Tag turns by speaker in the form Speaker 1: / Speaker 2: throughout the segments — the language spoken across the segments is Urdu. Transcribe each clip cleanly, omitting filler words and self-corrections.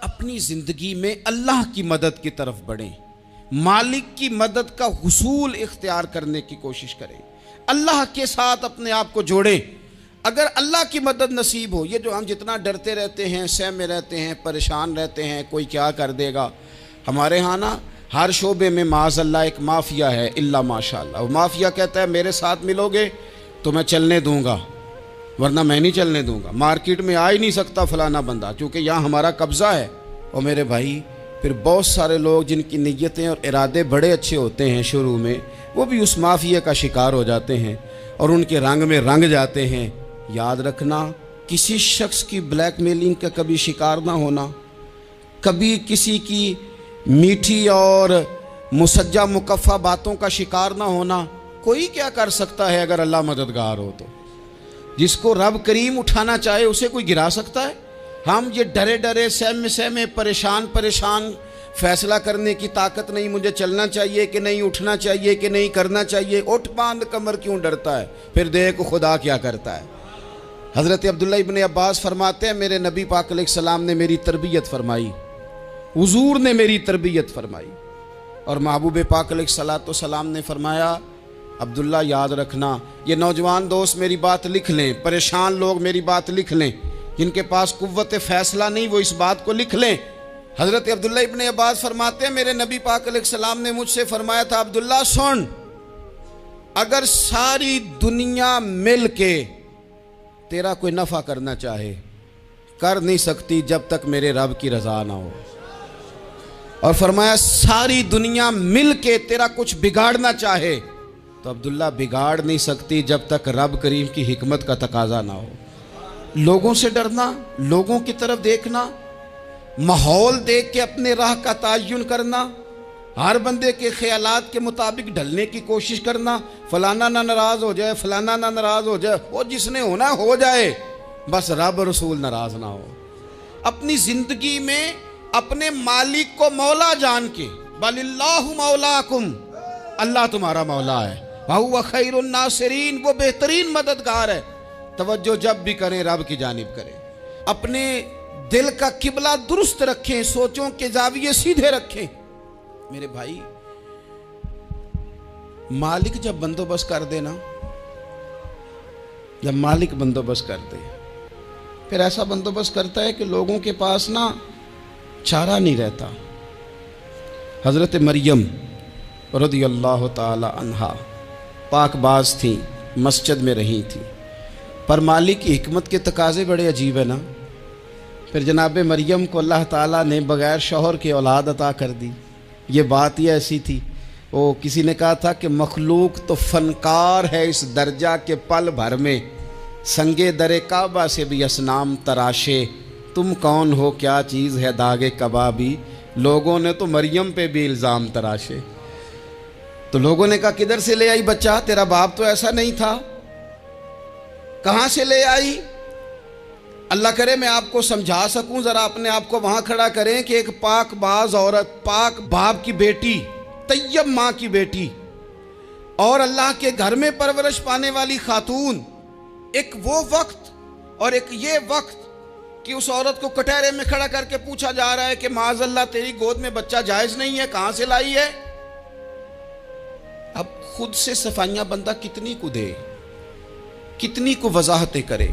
Speaker 1: اپنی زندگی میں اللہ کی مدد کی طرف بڑھیں، مالک کی مدد کا حصول اختیار کرنے کی کوشش کریں، اللہ کے ساتھ اپنے آپ کو جوڑیں۔ اگر اللہ کی مدد نصیب ہو، یہ جو ہم جتنا ڈرتے رہتے ہیں، سہمے رہتے ہیں، پریشان رہتے ہیں کوئی کیا کر دے گا، ہمارے ہاں نا ہر شعبے میں معاذ اللہ ایک مافیا ہے، الا ماشاء اللہ۔ وہ مافیا کہتا ہے میرے ساتھ ملو گے تو میں چلنے دوں گا، ورنہ میں نہیں چلنے دوں گا، مارکیٹ میں آ ہی نہیں سکتا فلانا بندہ، چونکہ یہاں ہمارا قبضہ ہے۔ اور میرے بھائی پھر بہت سارے لوگ جن کی نیتیں اور ارادے بڑے اچھے ہوتے ہیں شروع میں، وہ بھی اس مافیا کا شکار ہو جاتے ہیں اور ان کے رنگ میں رنگ جاتے ہیں۔ یاد رکھنا، کسی شخص کی بلیک میلنگ کا کبھی شکار نہ ہونا، کبھی کسی کی میٹھی اور مسجع مکفہ باتوں کا شکار نہ ہونا۔ کوئی کیا کر سکتا ہے اگر اللہ مددگار ہو تو؟ جس کو رب کریم اٹھانا چاہے اسے کوئی گرا سکتا ہے؟ ہم یہ ڈرے ڈرے سہمے پریشان فیصلہ کرنے کی طاقت نہیں، مجھے چلنا چاہیے کہ نہیں، اٹھنا چاہیے کہ نہیں، کرنا چاہیے، اٹھ باندھ کمر کیوں ڈرتا ہے؟ پھر دیکھ خدا کیا کرتا ہے۔ حضرت عبداللہ ابن عباس فرماتے ہیں میرے نبی پاک علیہ السلام نے میری تربیت فرمائی، حضور نے میری تربیت فرمائی، اور محبوب پاک علیہ السلام نے فرمایا عبداللہ یاد رکھنا، یہ نوجوان دوست میری بات لکھ لیں، پریشان لوگ میری بات لکھ لیں، جن کے پاس قوت فیصلہ نہیں وہ اس بات کو لکھ لیں۔ حضرت عبداللہ ابن عباس فرماتے ہیں میرے نبی پاک علیہ السلام نے مجھ سے فرمایا تھا عبداللہ سن، اگر ساری دنیا مل کے تیرا کوئی نفع کرنا چاہے کر نہیں سکتی جب تک میرے رب کی رضا نہ ہو، اور فرمایا ساری دنیا مل کے تیرا کچھ بگاڑنا چاہے تو عبداللہ بگاڑ نہیں سکتی جب تک رب کریم کی حکمت کا تقاضا نہ ہو۔ لوگوں سے ڈرنا، لوگوں کی طرف دیکھنا، ماحول دیکھ کے اپنے راہ کا تعین کرنا، ہر بندے کے خیالات کے مطابق ڈھلنے کی کوشش کرنا، فلانا نہ ناراض ہو جائے، فلانا نہ ناراض ہو جائے، وہ جس نے ہونا ہو جائے، بس رب رسول ناراض نہ ہو۔ اپنی زندگی میں اپنے مالک کو مولا جان کے، بل اللہ مولاکم، اللہ تمہارا مولا ہے، وَهُوَ خَيْرُ النَّاصِرِينَ، وہ بہترین مددگار ہے۔ توجہ جب بھی کریں رب کی جانب کریں، اپنے دل کا قبلہ درست رکھیں، سوچوں کے زاویے سیدھے رکھیں۔ میرے بھائی مالک جب بندوبست کر دے نا، جب مالک بندوبست کر دے پھر ایسا بندوبست کرتا ہے کہ لوگوں کے پاس نا چارہ نہیں رہتا۔ حضرت مریم رضی اللہ تعالی عنہا پاک باز تھیں، مسجد میں رہی تھیں، پر مالک کی حکمت کے تقاضے بڑے عجیب ہیں نا۔ پھر جناب مریم کو اللہ تعالیٰ نے بغیر شوہر کے اولاد عطا کر دی۔ یہ بات ہی ایسی تھی، وہ کسی نے کہا تھا کہ مخلوق تو فنکار ہے اس درجہ کے پل بھر میں سنگے در کعبہ سے بھی اصنام تراشے، تم کون ہو کیا چیز ہے داغ کبابی، لوگوں نے تو مریم پہ بھی الزام تراشے۔ تو لوگوں نے کہا کدھر سے لے آئی بچہ، تیرا باپ تو ایسا نہیں تھا، کہاں سے لے آئی؟ اللہ کرے میں آپ کو سمجھا سکوں، ذرا اپنے آپ کو وہاں کھڑا کریں کہ ایک پاک باز عورت، پاک باپ کی بیٹی، طیب ماں کی بیٹی، اور اللہ کے گھر میں پرورش پانے والی خاتون، ایک وہ وقت اور ایک یہ وقت کہ اس عورت کو کٹہرے میں کھڑا کر کے پوچھا جا رہا ہے کہ معاذ اللہ تیری گود میں بچہ جائز نہیں ہے، کہاں سے لائی ہے؟ اب خود سے صفائیاں بندہ کتنی کو دے، کتنی کو وضاحتیں کرے۔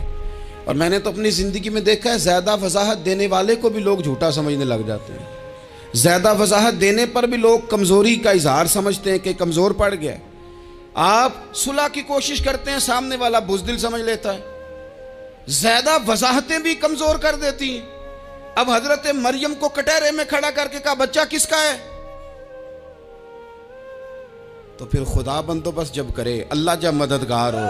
Speaker 1: اور میں نے تو اپنی زندگی میں دیکھا ہے زیادہ وضاحت دینے والے کو بھی لوگ جھوٹا سمجھنے لگ جاتے ہیں، زیادہ وضاحت دینے پر بھی لوگ کمزوری کا اظہار سمجھتے ہیں کہ کمزور پڑ گیا۔ آپ صلح کی کوشش کرتے ہیں، سامنے والا بزدل سمجھ لیتا ہے، زیادہ وضاحتیں بھی کمزور کر دیتی ہیں۔ اب حضرت مریم کو کٹہرے میں کھڑا کر کے کہا بچہ کس کا ہے؟ تو پھر خدا بندوبست جب کرے، اللہ جب مددگار ہو،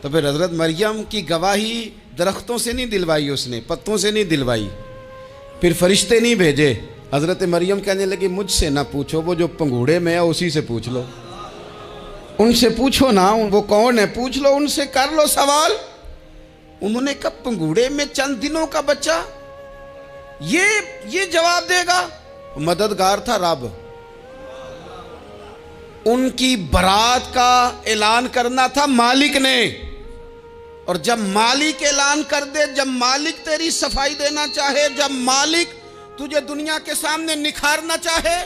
Speaker 1: تو پھر حضرت مریم کی گواہی درختوں سے نہیں دلوائی، اس نے پتوں سے نہیں دلوائی، پھر فرشتے نہیں بھیجے۔ حضرت مریم کہنے لگی مجھ سے نہ پوچھو، وہ جو پنگوڑے میں ہے اسی سے پوچھ لو، ان سے پوچھو نا، وہ کون ہے پوچھ لو، ان سے کر لو سوال۔ انہوں نے کہا پنگوڑے میں چند دنوں کا بچہ، یہ جواب دے گا؟ مددگار تھا رب، ان کی برات کا اعلان کرنا تھا مالک نے، اور جب مالک اعلان کر دے، جب مالک تیری صفائی دینا چاہے، جب مالک تجھے دنیا کے سامنے نکھارنا چاہے،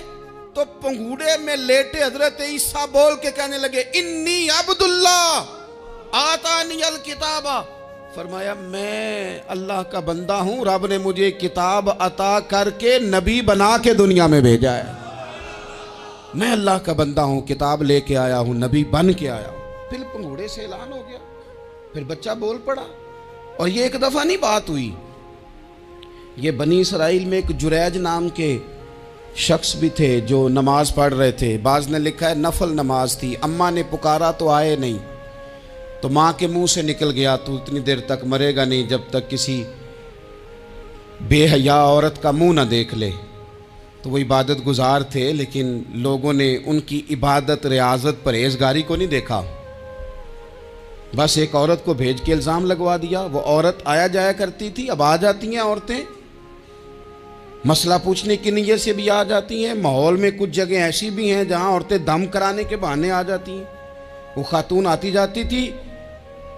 Speaker 1: تو پنگوڑے میں لیٹے حضرت عیسیٰ بول کے کہنے لگے انی عبداللہ آتانی الکتاب، فرمایا میں اللہ کا بندہ ہوں، رب نے مجھے کتاب عطا کر کے نبی بنا کے دنیا میں بھیجا ہے، میں اللہ کا بندہ ہوں، کتاب لے کے آیا ہوں، نبی بن کے آیا ہوں۔ پھر پنگوڑے سے اعلان ہو گیا، پھر بچہ بول پڑا۔ اور یہ ایک دفعہ نہیں بات ہوئی، یہ بنی اسرائیل میں ایک جریج نام کے شخص بھی تھے جو نماز پڑھ رہے تھے، بعض نے لکھا ہے نفل نماز تھی، اماں نے پکارا تو آئے نہیں، تو ماں کے منہ سے نکل گیا تو اتنی دیر تک مرے گا نہیں جب تک کسی بے حیا عورت کا منہ نہ دیکھ لے۔ تو وہ عبادت گزار تھے، لیکن لوگوں نے ان کی عبادت، ریاضت، پرہیزگاری کو نہیں دیکھا، بس ایک عورت کو بھیج کے الزام لگوا دیا۔ وہ عورت آیا جایا کرتی تھی، اب آ جاتی ہیں عورتیں، مسئلہ پوچھنے کی نیت سے بھی آ جاتی ہیں۔ ماحول میں کچھ جگہ ایسی بھی ہیں جہاں عورتیں دم کرانے کے بہانے آ جاتی ہیں۔ وہ خاتون آتی جاتی تھی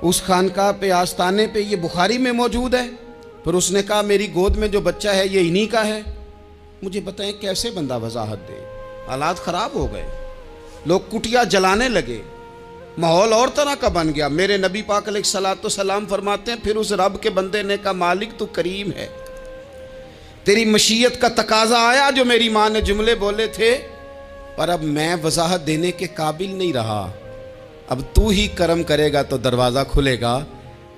Speaker 1: اس خانقاہ پہ، آستانے پہ، یہ بخاری میں موجود ہے۔ پھر اس نے کہا میری گود میں جو بچہ ہے یہ انہی کا ہے۔ مجھے بتائیں کیسے بندہ وضاحت دے؟ حالات خراب ہو گئے، لوگ کٹیا جلانے لگے، ماحول اور طرح کا بن گیا۔ میرے نبی پاک علیہ الصلوۃ والسلام فرماتے ہیں پھر اس رب کے بندے نے کہا مالک تو کریم ہے، تیری مشیت کا تقاضا آیا جو میری ماں نے جملے بولے تھے، پر اب میں وضاحت دینے کے قابل نہیں رہا، اب تو ہی کرم کرے گا تو دروازہ کھلے گا۔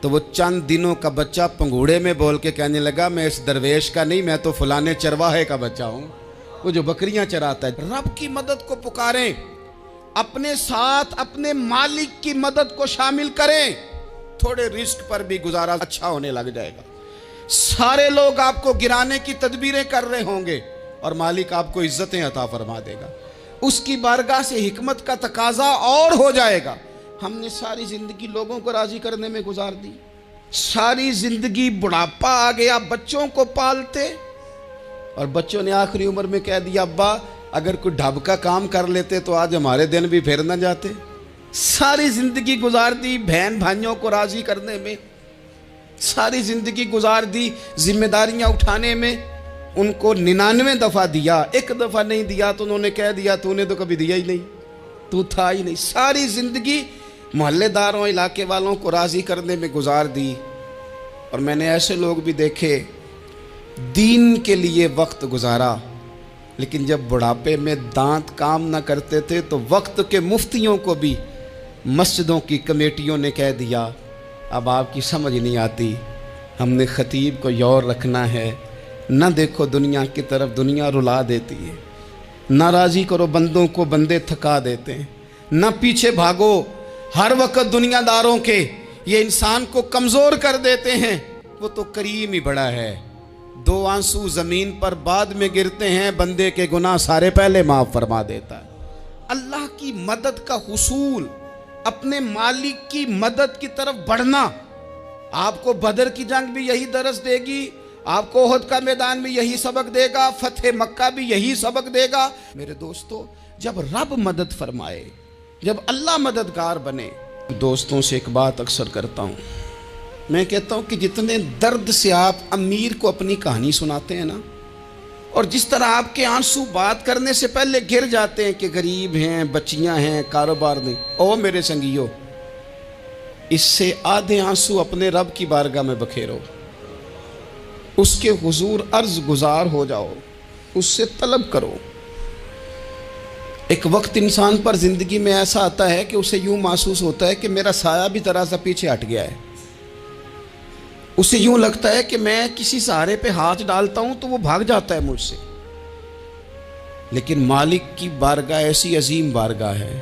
Speaker 1: تو وہ چند دنوں کا بچہ پنگوڑے میں بول کے کہنے لگا میں اس درویش کا نہیں، میں تو فلانے چرواہے کا بچہ ہوں، وہ جو بکریاں چراتا ہے۔ رب کی مدد کو پکاریں، اپنے ساتھ اپنے مالک کی مدد کو شامل کریں، تھوڑے رزق پر بھی گزارا اچھا ہونے لگ جائے گا۔ سارے لوگ آپ کو گرانے کی تدبیریں کر رہے ہوں گے اور مالک آپ کو عزتیں عطا فرما دے گا، اس کی بارگاہ سے حکمت کا تقاضا اور ہو جائے گا۔ ہم نے ساری زندگی لوگوں کو راضی کرنے میں گزار دی، ساری زندگی بڑھاپا آ گیا بچوں کو پالتے، اور بچوں نے آخری عمر میں کہہ دیا ابا اگر کوئی ڈھب کا کام کر لیتے تو آج ہمارے دن بھی پھر نہ جاتے۔ ساری زندگی گزار دی بہن بھائیوں کو راضی کرنے میں، ساری زندگی گزار دی ذمہ داریاں اٹھانے میں، ان کو 99 دفعہ دیا، ایک دفعہ نہیں دیا تو انہوں نے کہہ دیا تو نے تو کبھی دیا ہی نہیں، تو تھا ہی نہیں۔ ساری زندگی محلے داروں، علاقے والوں کو راضی کرنے میں گزار دی۔ اور میں نے ایسے لوگ بھی دیکھے دین کے لیے وقت گزارا، لیکن جب بڑھاپے میں دانت کام نہ کرتے تھے تو وقت کے مفتیوں کو بھی مسجدوں کی کمیٹیوں نے کہہ دیا اب آپ کی سمجھ نہیں آتی، ہم نے خطیب کو یور رکھنا ہے، نہ دیکھو دنیا کی طرف، دنیا رلا دیتی ہے، نہ راضی کرو بندوں کو، بندے تھکا دیتے ہیں، نہ پیچھے بھاگو ہر وقت دنیا داروں کے، یہ انسان کو کمزور کر دیتے ہیں۔ وہ تو کریم ہی بڑا ہے، 2 آنسو زمین پر بعد میں گرتے ہیں، بندے کے گناہ سارے پہلے معاف فرما دیتا ہے۔ اللہ کی مدد کا حصول، اپنے مالک کی مدد کی طرف بڑھنا، آپ کو بدر کی جنگ بھی یہی درس دے گی، آپ کو احد کا میدان بھی یہی سبق دے گا، فتح مکہ بھی یہی سبق دے گا۔ میرے دوستو جب رب مدد فرمائے، جب اللہ مددگار بنے، دوستوں سے ایک بات اکثر کرتا ہوں، میں کہتا ہوں کہ جتنے درد سے آپ امیر کو اپنی کہانی سناتے ہیں نا، اور جس طرح آپ کے آنسو بات کرنے سے پہلے گر جاتے ہیں کہ غریب ہیں، بچیاں ہیں، کاروبار نہیں، او میرے سنگیو، اس سے آدھے آنسو اپنے رب کی بارگاہ میں بکھیرو، اس کے حضور عرض گزار ہو جاؤ، اس سے طلب کرو۔ ایک وقت انسان پر زندگی میں ایسا آتا ہے کہ اسے یوں محسوس ہوتا ہے کہ میرا سایہ بھی ذرا سا پیچھے ہٹ گیا ہے، اسے یوں لگتا ہے کہ میں کسی سہارے پہ ہاتھ ڈالتا ہوں تو وہ بھاگ جاتا ہے مجھ سے۔ لیکن مالک کی بارگاہ ایسی عظیم بارگاہ ہے،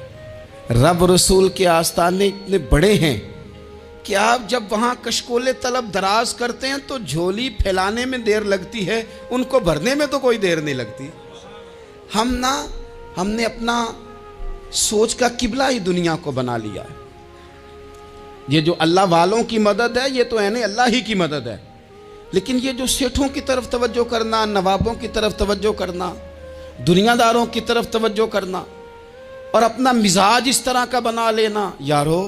Speaker 1: رب رسول کے آستانے اتنے بڑے ہیں کہ آپ جب وہاں کشکول طلب دراز کرتے ہیں تو جھولی پھیلانے میں دیر لگتی ہے، ان کو بھرنے میں تو کوئی دیر نہیں لگتی۔ ہم نے اپنا سوچ کا قبلہ ہی دنیا کو بنا لیا ہے۔ یہ جو اللہ والوں کی مدد ہے یہ تو ہے نہیں، اللہ ہی کی مدد ہے، لیکن یہ جو سیٹھوں کی طرف توجہ کرنا، نوابوں کی طرف توجہ کرنا، دنیا داروں کی طرف توجہ کرنا، اور اپنا مزاج اس طرح کا بنا لینا، یارو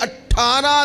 Speaker 1: 18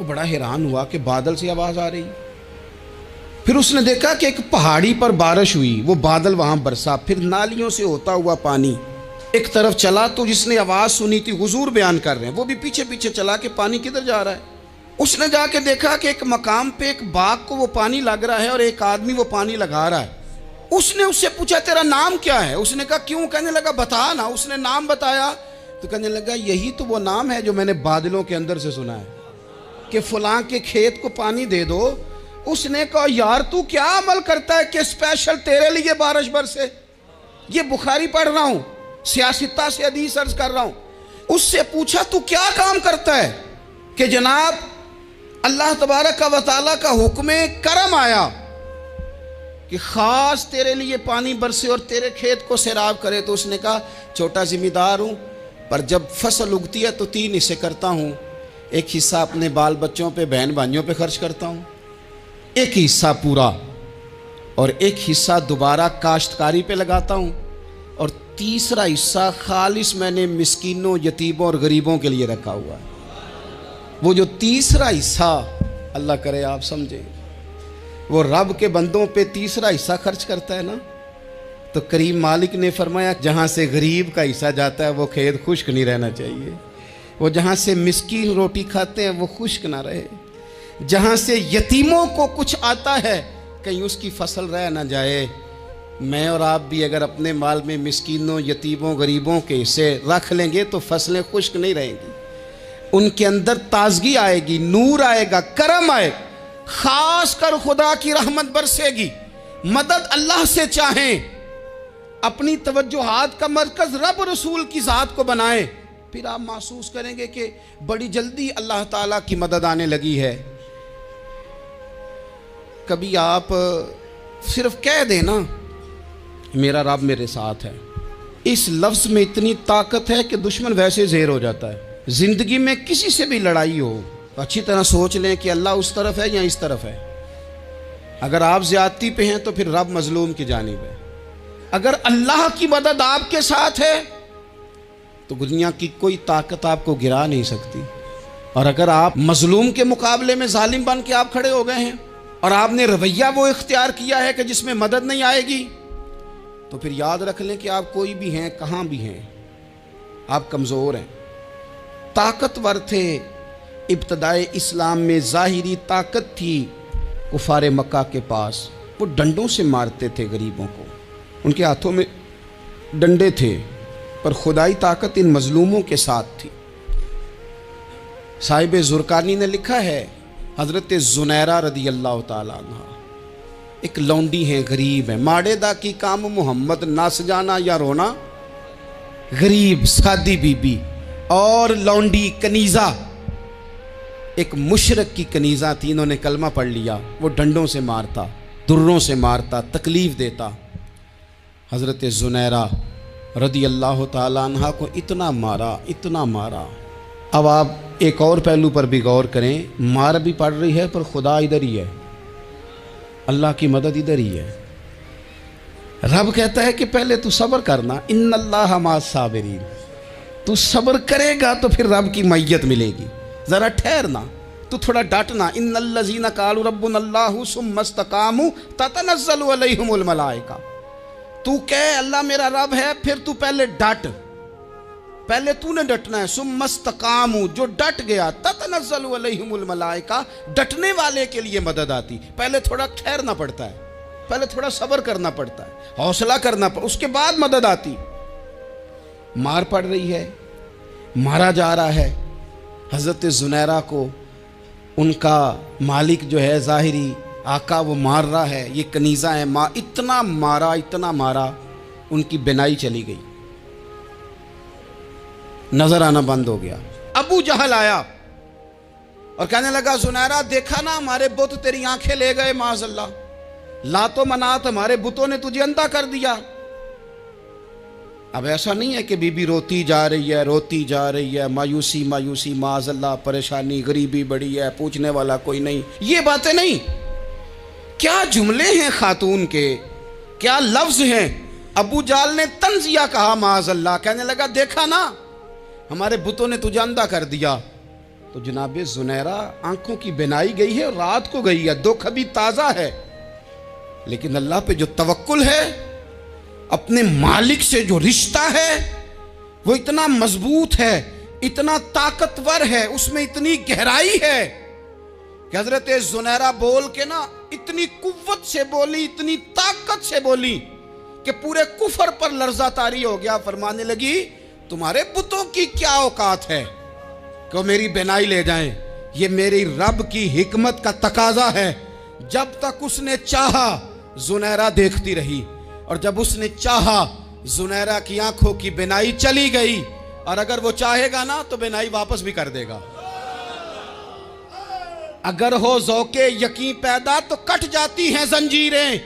Speaker 1: وہ بڑا حیران ہوا کہ بادل سے آواز آ رہی. پھر اس نے دیکھا کہ ایک پہاڑی پر بارش ہوئی، وہ بادل وہاں برسا، پھر نالیوں سے ہوتا ہوا پانی ایک طرف چلا. تو جس نے آواز سنی تھی حضور بیان کر رہے ہیں، وہ بھی پیچھے پیچھے چلا کہ پانی کدھر جا رہا ہے. اس نے جا کے دیکھا کہ ایک مقام پہ ایک باغ کو وہ پانی لگ رہا ہے اور ایک آدمی وہ پانی لگا رہا ہے. اس نے اس سے پوچھا تیرا نام کیا ہے؟ اس نے کہا کیوں؟ کہنے لگا بتا نا. اس نے نام بتایا تو کہنے لگا یہی تو وہ نام ہے جو میں نے بادلوں کے اندر سے سنا ہے کہ فلاں کے کھیت کو پانی دے دو. اس نے کہا یار تو کیا عمل کرتا ہے کہ اسپیشل تیرے لیے بارش برسے؟ یہ بخاری پڑھ رہا ہوں، سیاستہ سے حدیث عرض کر رہا ہوں. اس سے پوچھا تو کیا کام کرتا ہے کہ جناب اللہ تبارک و تعالیٰ کا حکم کرم آیا کہ خاص تیرے لیے پانی برسے اور تیرے کھیت کو سیراب کرے. تو اس نے کہا چھوٹا ذمہ دار ہوں، پر جب فصل اگتی ہے تو 3 حصے کرتا ہوں. ایک حصہ اپنے بال بچوں پہ، بہن بھائیوں پہ خرچ کرتا ہوں، ایک حصہ پورا، اور ایک حصہ دوبارہ کاشتکاری پہ لگاتا ہوں، اور تیسرا حصہ خالص میں نے مسکینوں، یتیموں اور غریبوں کے لیے رکھا ہوا ہے. وہ جو تیسرا حصہ اللہ کرے آپ سمجھیں، وہ رب کے بندوں پہ تیسرا حصہ خرچ کرتا ہے نا، تو کریم مالک نے فرمایا جہاں سے غریب کا حصہ جاتا ہے وہ کھیت خشک نہیں رہنا چاہیے. وہ جہاں سے مسکین روٹی کھاتے ہیں وہ خشک نہ رہے. جہاں سے یتیموں کو کچھ آتا ہے کہیں اس کی فصل رہ نہ جائے. میں اور آپ بھی اگر اپنے مال میں مسکینوں، یتیموں، غریبوں کے حصے رکھ لیں گے تو فصلیں خشک نہیں رہیں گی. ان کے اندر تازگی آئے گی، نور آئے گا، کرم آئے گا. خاص کر خدا کی رحمت برسے گی. مدد اللہ سے چاہیں، اپنی توجہات کا مرکز رب رسول کی ذات کو بنائیں، پھر آپ محسوس کریں گے کہ بڑی جلدی اللہ تعالیٰ کی مدد آنے لگی ہے. کبھی آپ صرف کہہ دیں نا میرا رب میرے ساتھ ہے، اس لفظ میں اتنی طاقت ہے کہ دشمن ویسے زہر ہو جاتا ہے. زندگی میں کسی سے بھی لڑائی ہو اچھی طرح سوچ لیں کہ اللہ اس طرف ہے یا اس طرف ہے. اگر آپ زیادتی پہ ہیں تو پھر رب مظلوم کی جانب ہے. اگر اللہ کی مدد آپ کے ساتھ ہے تو دنیا کی کوئی طاقت آپ کو گرا نہیں سکتی. اور اگر آپ مظلوم کے مقابلے میں ظالم بن کے آپ کھڑے ہو گئے ہیں اور آپ نے رویہ وہ اختیار کیا ہے کہ جس میں مدد نہیں آئے گی، تو پھر یاد رکھ لیں کہ آپ کوئی بھی ہیں، کہاں بھی ہیں، آپ کمزور ہیں. طاقتور تھے ابتدائے اسلام میں، ظاہری طاقت تھی کفار مکہ کے پاس. وہ ڈنڈوں سے مارتے تھے غریبوں کو، ان کے ہاتھوں میں ڈنڈے تھے، پر خدائی طاقت ان مظلوموں کے ساتھ تھی. صاحب زرقانی نے لکھا ہے حضرت زنیرہ رضی اللہ تعالیٰ عنہ ایک لونڈی ہیں، غریب ہیں. ماڑے دا کی کام محمد نس جانا یا رونا، غریب سادی بی بی اور لونڈی کنیزہ، ایک مشرک کی کنیزہ تھی. انہوں نے کلمہ پڑھ لیا. وہ ڈنڈوں سے مارتا، دروں سے مارتا، تکلیف دیتا. حضرت زنیرہ رضی اللہ تعالیٰ عنہ کو اتنا مارا، اتنا مارا. اب آپ ایک اور پہلو پر بھی غور کریں، مار بھی پڑ رہی ہے پر خدا ادھر ہی ہے، اللہ کی مدد ادھر ہی ہے. رب کہتا ہے کہ پہلے تو صبر کرنا، ان اللہ مع الصابرین. تو صبر کرے گا تو پھر رب کی معیت ملے گی. ذرا ٹھہرنا، تو تھوڑا ڈٹنا. ان الذین قالوا ربنا اللہ ثم استقاموا تتنزل علیہم الملائکہ. تو کہے اللہ میرا رب ہے، پھر تو پہلے ڈٹ، پہلے تو نے ڈٹنا ہے. ثم استقاموا، جو ڈٹ گیا، تتنزل علیہم الملائکہ، ڈٹنے والے کے لیے مدد آتی. پہلے تھوڑا ٹھہرنا پڑتا ہے، پہلے تھوڑا صبر کرنا پڑتا ہے، حوصلہ کرنا پڑتا، اس کے بعد مدد آتی. مار پڑ رہی ہے، مارا جا رہا ہے. حضرت زنیرہ کو ان کا مالک جو ہے ظاہری آقا وہ مار رہا ہے. یہ کنیزہ ہے، اتنا مارا، اتنا مارا، ان کی بینائی چلی گئی، نظر آنا بند ہو گیا. ابو جہل آیا اور کہنے لگا زنیرہ دیکھا نا ہمارے بت تیری آنکھیں لے گئے، معاذ اللہ، لات و منات ہمارے بتوں نے تجھے اندھا کر دیا. اب ایسا نہیں ہے کہ بی بی روتی جا رہی ہے، روتی جا رہی ہے، مایوسی مایوسی، معاذ اللہ، پریشانی، غریبی بڑی ہے، پوچھنے والا کوئی نہیں، یہ باتیں نہیں. کیا جملے ہیں خاتون کے، کیا لفظ ہیں. ابو جہل نے تنزیہ کہا، معاذ اللہ، کہنے لگا دیکھا نا ہمارے بتوں نے تجھے اندھا کر دیا. تو جناب زنیرہ آنکھوں کی بینائی گئی ہے اور رات کو گئی ہے، دکھ ابھی تازہ ہے، لیکن اللہ پہ جو توکل ہے، اپنے مالک سے جو رشتہ ہے وہ اتنا مضبوط ہے، اتنا طاقتور ہے، اس میں اتنی گہرائی ہے کہ حضرت زنیرہ بول کے نا اتنی قوت سے بولی، اتنی طاقت سے بولی کہ پورے کفر پر لرزہ طاری ہو گیا۔ فرمانے لگی تمہارے بتوں کی کیا اوقات ہے کہ وہ میری بینائی لے جائیں، یہ میری رب کی حکمت کا تقاضا ہے۔ جب تک اس نے چاہا زنیرہ دیکھتی رہی، اور جب اس نے چاہا زنیرہ کی آنکھوں کی بینائی چلی گئی، اور اگر وہ چاہے گا نا تو بینائی واپس بھی کر دے گا۔ اگر ہو ذوق یقین پیدا تو کٹ جاتی ہیں زنجیریں،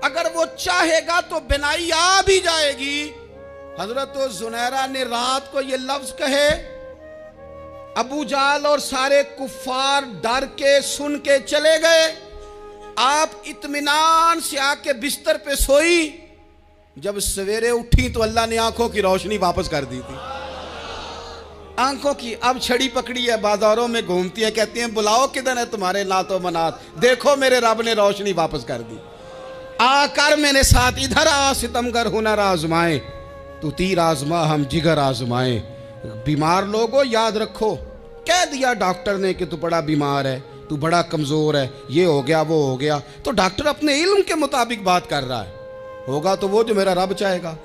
Speaker 1: اگر وہ چاہے گا تو بینائی آ بھی جائے گی۔ حضرت زنیرہ نے رات کو یہ لفظ کہے، ابو جہل اور سارے کفار ڈر کے سن کے چلے گئے، آپ اطمینان سے آ کے بستر پہ سوئی۔ جب سویرے اٹھی تو اللہ نے آنکھوں کی روشنی واپس کر دی تھی۔ آنکھوں کی اب چھڑی پکڑی ہے، بازاروں میں گھومتی ہیں، کہتی ہیں بلاؤ کدھر ہے تمہارے نات و منات، دیکھو میرے رب نے روشنی واپس کر دی۔ آ کر میرے ساتھ ادھر آ، ستمگر ہنر آزمائے، تو تیر آزما ہم جگر آزمائے۔ بیمار لوگوں یاد رکھو، کہہ دیا ڈاکٹر نے کہ تو بڑا بیمار ہے، تو بڑا کمزور ہے، یہ ہو گیا وہ ہو گیا، تو ڈاکٹر اپنے علم کے مطابق بات کر رہا ہے، ہوگا تو وہ جو میرا رب چاہے گا۔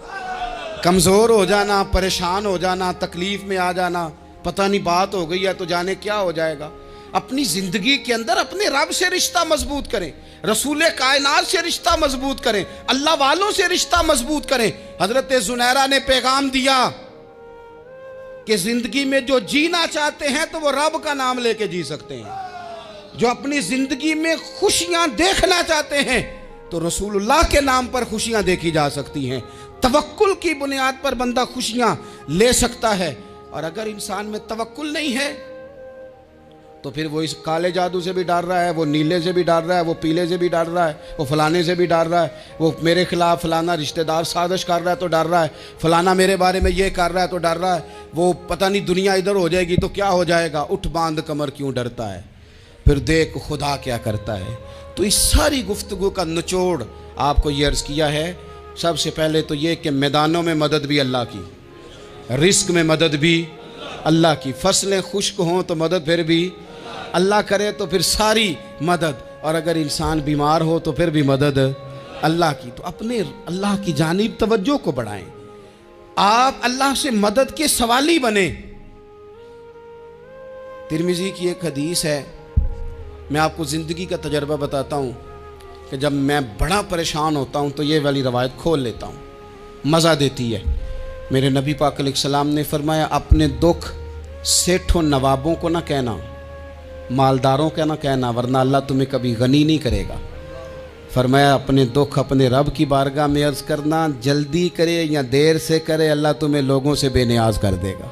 Speaker 1: کمزور ہو جانا، پریشان ہو جانا، تکلیف میں آ جانا، پتہ نہیں بات ہو گئی ہے تو جانے کیا ہو جائے گا۔ اپنی زندگی کے اندر اپنے رب سے رشتہ مضبوط کریں، رسول کائنات سے رشتہ مضبوط کریں، اللہ والوں سے رشتہ مضبوط کریں۔ حضرت زنیرہ نے پیغام دیا کہ زندگی میں جو جینا چاہتے ہیں تو وہ رب کا نام لے کے جی سکتے ہیں، جو اپنی زندگی میں خوشیاں دیکھنا چاہتے ہیں تو رسول اللہ کے نام پر خوشیاں دیکھی جا سکتی ہیں۔ توکل کی بنیاد پر بندہ خوشیاں لے سکتا ہے، اور اگر انسان میں توکل نہیں ہے تو پھر وہ اس کالے جادو سے بھی ڈر رہا ہے، وہ نیلے سے بھی ڈر رہا ہے، وہ پیلے سے بھی ڈر رہا ہے، وہ فلانے سے بھی ڈر رہا ہے، وہ میرے خلاف فلانا رشتہ دار سازش کر رہا ہے تو ڈر رہا ہے، فلانا میرے بارے میں یہ کر رہا ہے تو ڈر رہا ہے، وہ پتہ نہیں دنیا ادھر ہو جائے گی تو کیا ہو جائے گا، اٹھ باندھ کمر کیوں ڈرتا ہے، پھر دیکھ خدا کیا کرتا ہے۔ تو اس ساری گفتگو کا نچوڑ آپ کو یہ عرض کیا ہے، سب سے پہلے تو یہ کہ میدانوں میں مدد بھی اللہ کی، رزق میں مدد بھی اللہ کی، فصلیں خشک ہوں تو مدد پھر بھی اللہ کرے، تو پھر ساری مدد، اور اگر انسان بیمار ہو تو پھر بھی مدد اللہ کی۔ تو اپنے اللہ کی جانب توجہ کو بڑھائیں، آپ اللہ سے مدد کے سوالی بنیں۔ ترمذی کی ایک حدیث ہے، میں آپ کو زندگی کا تجربہ بتاتا ہوں کہ جب میں بڑا پریشان ہوتا ہوں تو یہ والی روایت کھول لیتا ہوں، مزہ دیتی ہے۔ میرے نبی پاک علیہ السلام نے فرمایا اپنے دکھ سیٹھوں نوابوں کو نہ کہنا، مالداروں کا نہ کہنا، ورنہ اللہ تمہیں کبھی غنی نہیں کرے گا۔ فرمایا اپنے دکھ اپنے رب کی بارگاہ میں عرض کرنا، جلدی کرے یا دیر سے کرے اللہ تمہیں لوگوں سے بے نیاز کر دے گا۔